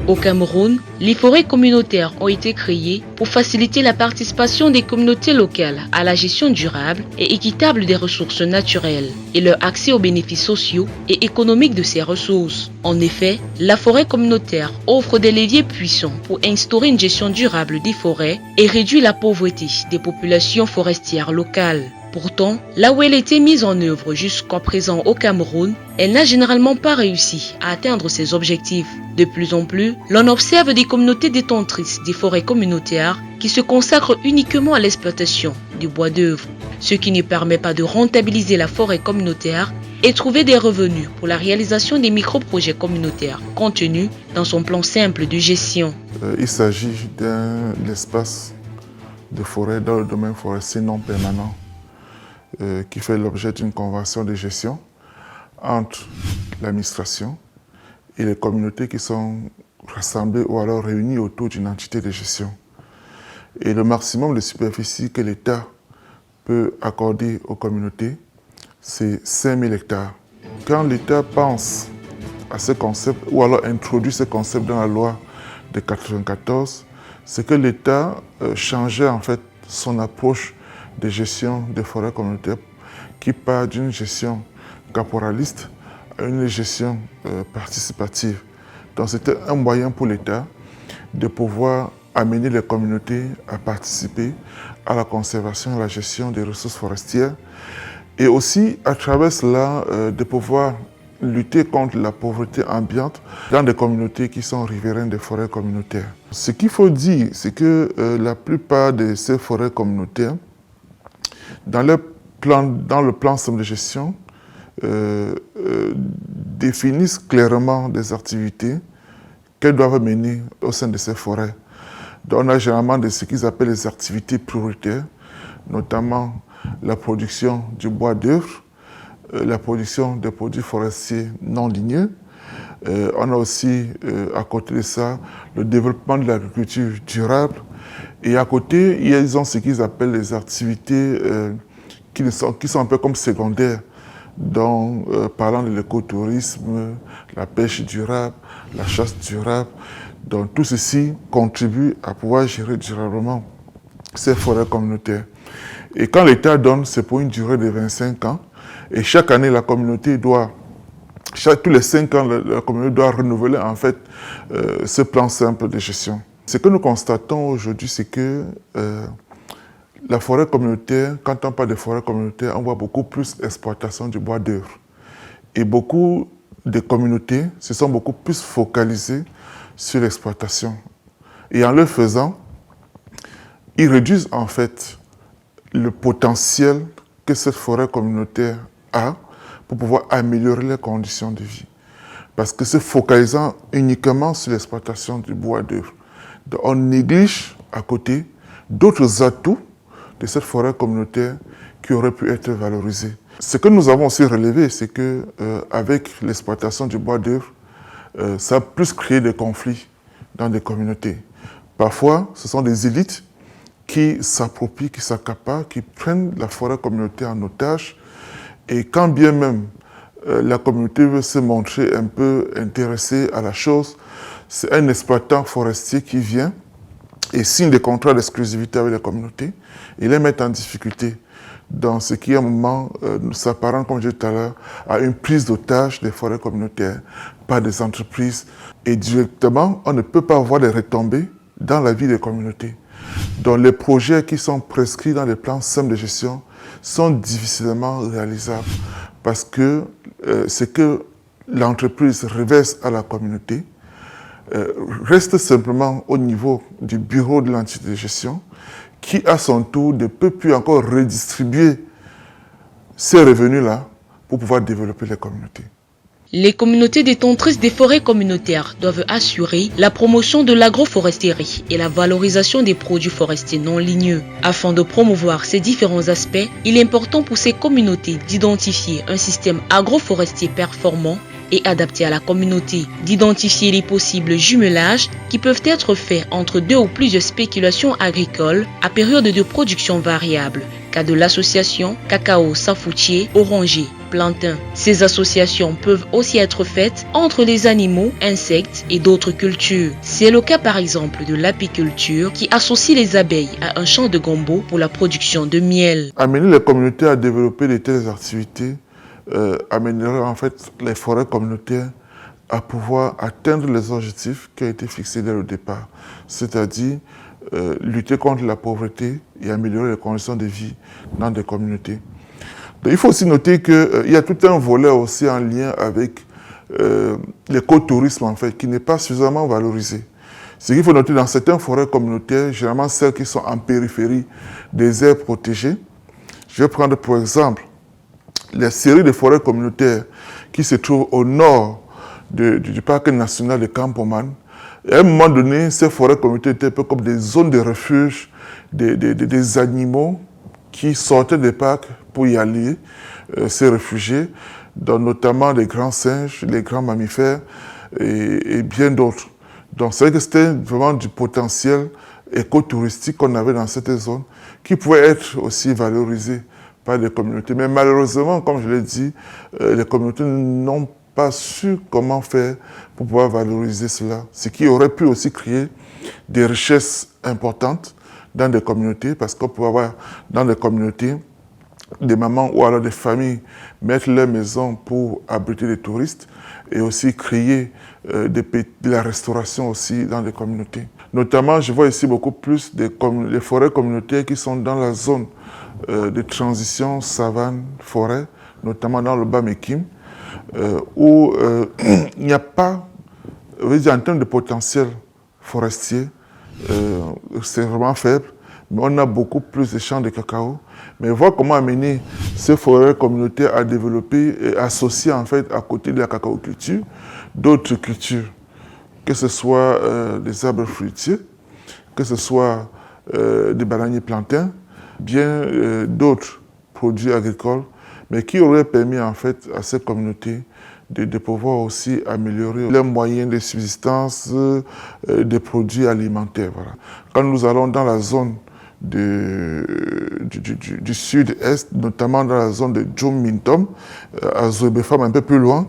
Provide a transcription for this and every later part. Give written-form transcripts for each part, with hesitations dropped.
Au Cameroun, les forêts communautaires ont été créées pour faciliter la participation des communautés locales à la gestion durable et équitable des ressources naturelles et leur accès aux bénéfices sociaux et économiques de ces ressources. En effet, la forêt communautaire offre des leviers puissants pour instaurer une gestion durable des forêts et réduire la pauvreté des populations forestières locales. Pourtant, là où elle a été mise en œuvre jusqu'à présent au Cameroun, elle n'a généralement pas réussi à atteindre ses objectifs. De plus en plus, l'on observe des communautés détentrices des forêts communautaires qui se consacrent uniquement à l'exploitation du bois d'œuvre, ce qui ne permet pas de rentabiliser la forêt communautaire et trouver des revenus pour la réalisation des micro-projets communautaires contenus dans son plan simple de gestion. Il s'agit d'un espace de forêt dans le domaine forestier non permanent qui fait l'objet d'une convention de gestion entre l'administration et les communautés qui sont rassemblées ou alors réunies autour d'une entité de gestion. Et le maximum de superficie que l'État peut accorder aux communautés, c'est 5000 hectares. Quand l'État pense à ce concept ou alors introduit ce concept dans la loi de 1994, c'est que l'État changeait en fait son approche de gestion des forêts communautaires qui part d'une gestion caporaliste à une gestion participative. Donc c'était un moyen pour l'État de pouvoir amener les communautés à participer à la conservation et à la gestion des ressources forestières et aussi à travers cela de pouvoir lutter contre la pauvreté ambiante dans des communautés qui sont riveraines des forêts communautaires. Ce qu'il faut dire, c'est que la plupart de ces forêts communautaires, dans le plan simple de gestion, définissent clairement des activités qu'elles doivent mener au sein de ces forêts. Donc on a généralement ce qu'ils appellent les activités prioritaires, notamment la production du bois d'œuvre, la production des produits forestiers non ligneux. On a aussi, à côté de ça, le développement de l'agriculture durable. Et à côté, ils ont ce qu'ils appellent les activités qui sont un peu comme secondaires, donc parlant de l'écotourisme, la pêche durable, la chasse durable. Donc tout ceci contribue à pouvoir gérer durablement ces forêts communautaires. Et quand l'État donne, c'est pour une durée de 25 ans. Et chaque année, la communauté doit, tous les 5 ans, la communauté doit renouveler en fait ce plan simple de gestion. Ce que nous constatons aujourd'hui, c'est que la forêt communautaire, quand on parle de forêt communautaire, on voit beaucoup plus d'exploitation du bois d'œuvre. Et beaucoup de communautés se sont beaucoup plus focalisées sur l'exploitation. Et en le faisant, ils réduisent en fait le potentiel que cette forêt communautaire a pour pouvoir améliorer les conditions de vie. Parce que se focalisant uniquement sur l'exploitation du bois d'œuvre, on néglige à côté d'autres atouts de cette forêt communautaire qui auraient pu être valorisés. Ce que nous avons aussi relevé, c'est qu'avec l'exploitation du bois d'œuvre, ça a plus créé des conflits dans des communautés. Parfois, ce sont des élites qui s'approprient, qui s'accaparent, qui prennent la forêt communautaire en otage. Et quand bien même la communauté veut se montrer un peu intéressée à la chose, c'est un exploitant forestier qui vient et signe des contrats d'exclusivité avec la communauté et les met en difficulté dans ce qui, à un moment, s'apparente, comme je disais tout à l'heure, à une prise d'otage des forêts communautaires par des entreprises. Et directement, on ne peut pas avoir des retombées dans la vie des communautés. Donc les projets qui sont prescrits dans les plans simples de gestion sont difficilement réalisables parce que ce que l'entreprise reverse à la communauté reste simplement au niveau du bureau de l'entité de gestion qui, à son tour, ne peut plus encore redistribuer ces revenus-là pour pouvoir développer les communautés. Les communautés détentrices des forêts communautaires doivent assurer la promotion de l'agroforesterie et la valorisation des produits forestiers non ligneux. Afin de promouvoir ces différents aspects, il est important pour ces communautés d'identifier un système agroforestier performant et adapté à la communauté, d'identifier les possibles jumelages qui peuvent être faits entre 2 ou plusieurs spéculations agricoles à période de production variable, cas de l'association cacao, safoutier, oranger, plantain. Ces associations peuvent aussi être faites entre les animaux, insectes et d'autres cultures. C'est le cas par exemple de l'apiculture qui associe les abeilles à un champ de gombo pour la production de miel. Amener les communautés à développer de telles activités amènerait en fait les forêts communautaires à pouvoir atteindre les objectifs qui ont été fixés dès le départ, c'est-à-dire lutter contre la pauvreté et améliorer les conditions de vie dans des communautés. Donc, il faut aussi noter qu'il y a tout un volet aussi en lien avec l'écotourisme en fait, qui n'est pas suffisamment valorisé. Ce qu'il faut noter dans certaines forêts communautaires, généralement celles qui sont en périphérie des aires protégées, je vais prendre pour exemple les séries de forêts communautaires qui se trouvent au nord du parc national de Campoman. Et à un moment donné, ces forêts communautaires étaient un peu comme des zones de refuge des animaux qui sortaient des parcs pour y aller, se réfugier, dont notamment les grands singes, les grands mammifères et bien d'autres. Donc c'est vrai que c'était vraiment du potentiel écotouristique qu'on avait dans cette zone qui pouvait être aussi valorisé par les communautés. Mais malheureusement, comme je l'ai dit, les communautés n'ont pas su comment faire pour pouvoir valoriser cela. Ce qui aurait pu aussi créer des richesses importantes dans des communautés, parce qu'on peut avoir dans des communautés des mamans ou alors des familles mettre leur maison pour abriter les touristes et aussi créer de la restauration aussi dans les communautés. Notamment, je vois ici beaucoup plus des forêts communautaires qui sont dans la zone de transition savane-forêt, notamment dans le Bas-Mékim, où il n'y a pas, en termes de potentiel forestier, c'est vraiment faible, mais on a beaucoup plus de champs de cacao. Mais voir comment amener ces forêts communautaires à développer et associer en fait à côté de la cacaoculture d'autres cultures, que ce soit des arbres fruitiers, que ce soit des bananiers plantains, bien d'autres produits agricoles, mais qui auraient permis en fait à ces communautés de pouvoir aussi améliorer leurs moyens de subsistance des produits alimentaires. Voilà. Quand nous allons dans la zone du sud-est, notamment dans la zone de Djoum Mintom, à Zouébefam, un peu plus loin,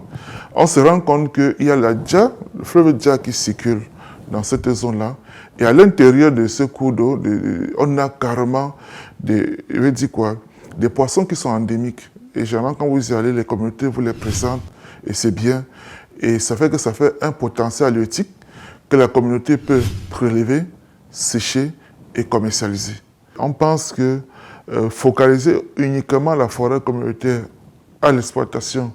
on se rend compte qu'il y a la Dja, le fleuve Dja qui circule dans cette zone-là. Et à l'intérieur de ce cours d'eau, on a carrément des poissons qui sont endémiques. Et généralement, quand vous y allez, les communautés vous les présentent et c'est bien. Et ça fait un potentiel halieutique que la communauté peut prélever, sécher et commercialiser. On pense que focaliser uniquement la forêt communautaire à l'exploitation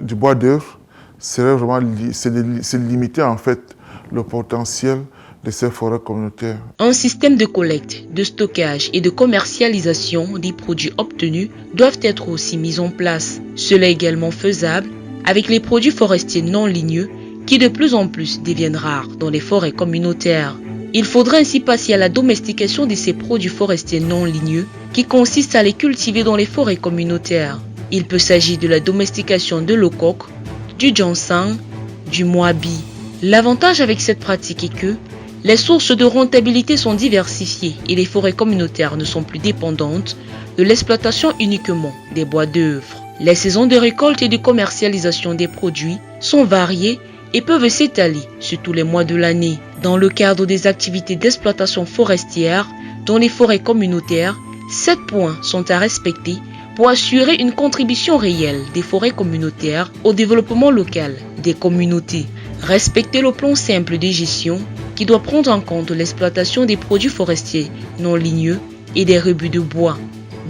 du bois d'œuvre serait vraiment c'est limiter en fait le potentiel de ces forêts communautaires. Un système de collecte, de stockage et de commercialisation des produits obtenus doivent être aussi mis en place. Cela est également faisable avec les produits forestiers non ligneux qui de plus en plus deviennent rares dans les forêts communautaires. Il faudra ainsi passer à la domestication de ces produits forestiers non ligneux qui consiste à les cultiver dans les forêts communautaires. Il peut s'agir de la domestication de l'ocoque, du ginseng, du moabi. L'avantage avec cette pratique est que les sources de rentabilité sont diversifiées et les forêts communautaires ne sont plus dépendantes de l'exploitation uniquement des bois d'œuvre. Les saisons de récolte et de commercialisation des produits sont variées et peuvent s'étaler sur tous les mois de l'année. Dans le cadre des activités d'exploitation forestière dans les forêts communautaires, 7 points sont à respecter pour assurer une contribution réelle des forêts communautaires au développement local des communautés. Respecter le plan simple de gestion qui doit prendre en compte l'exploitation des produits forestiers non ligneux et des rebuts de bois.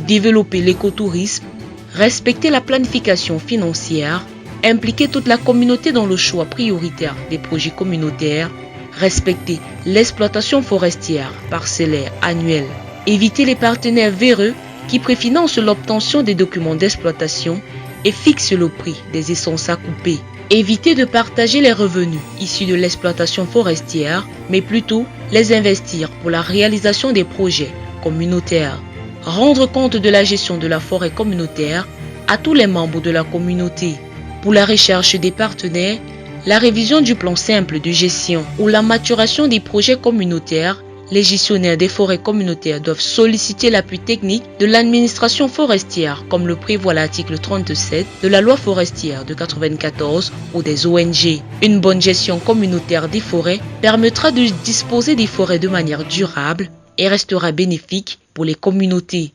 Développer l'écotourisme, respecter la planification financière, impliquer toute la communauté dans le choix prioritaire des projets communautaires, respecter l'exploitation forestière parcellaire annuelle, éviter les partenaires véreux qui préfinancent l'obtention des documents d'exploitation et fixent le prix des essences à couper. Éviter de partager les revenus issus de l'exploitation forestière, mais plutôt les investir pour la réalisation des projets communautaires. Rendre compte de la gestion de la forêt communautaire à tous les membres de la communauté. Pour la recherche des partenaires, la révision du plan simple de gestion ou la maturation des projets communautaires, les gestionnaires des forêts communautaires doivent solliciter l'appui technique de l'administration forestière, comme le prévoit l'article 37 de la loi forestière de 1994 ou des ONG. Une bonne gestion communautaire des forêts permettra de disposer des forêts de manière durable et restera bénéfique pour les communautés.